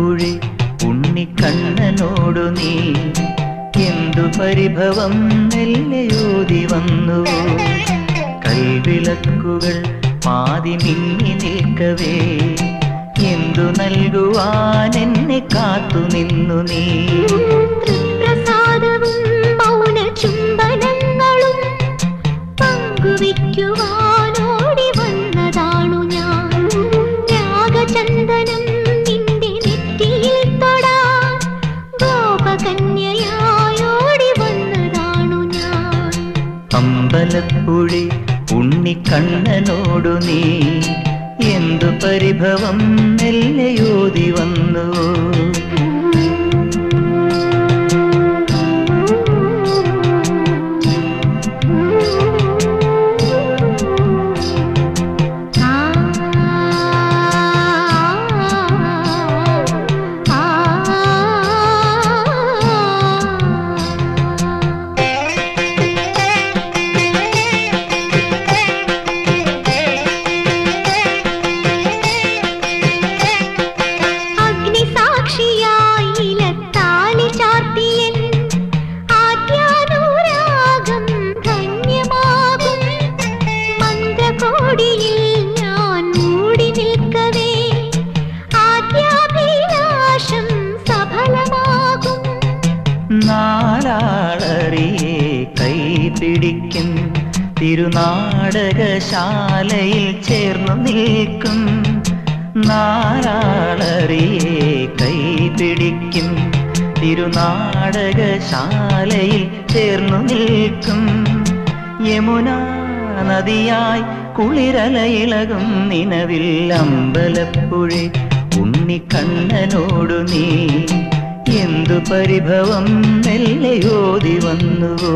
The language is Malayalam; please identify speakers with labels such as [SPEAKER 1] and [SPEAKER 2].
[SPEAKER 1] അമ്പലപ്പുഴി ഉണ്ണിക്കണ്ണനോടു നീ എന്തു പരിഭവം മെല്ലെയോതി വന്നു. കൈവിളക്കുകൾ പാതി മിന്നി നിൽക്കവേ എന്തു നൽകുവാൻ എന്നെ കാത്തു നിന്നു നീ.
[SPEAKER 2] പ്രസാദവും മൗന ചുംബനങ്ങളും പങ്കുവയ്ക്കുവാനോടി വന്നതാണു ഞാൻ. രാഗചന്ദനം നിന്റെ നെറ്റിയിൽ തൊടാൻ ഗോപകന്യയായോടി വന്നതാണു ഞാൻ.
[SPEAKER 1] അമ്പലപ്പുഴി ഉണ്ണിക്കണ്ണനോടു നീ എന്തു പരിഭവം മെല്ലെയോതി വന്നു. നാലാളറിയെ കൈപിടിക്കും തിരുനാടകശാലയിൽ ചേർന്നു നിൽക്കും. നാലാളറിയെ കൈപിടിക്കും തിരുനാടകശാലയിൽ ചേർന്നു നിൽക്കും. യമുനാ നദിയായി കുളിരലയിളകും നിലവിൽ അമ്പലപ്പുഴി ഉണ്ണിക്കണ്ണനോടു നീ എന്തു പരിഭവം മെല്ലെയോതി വന്നുവോ.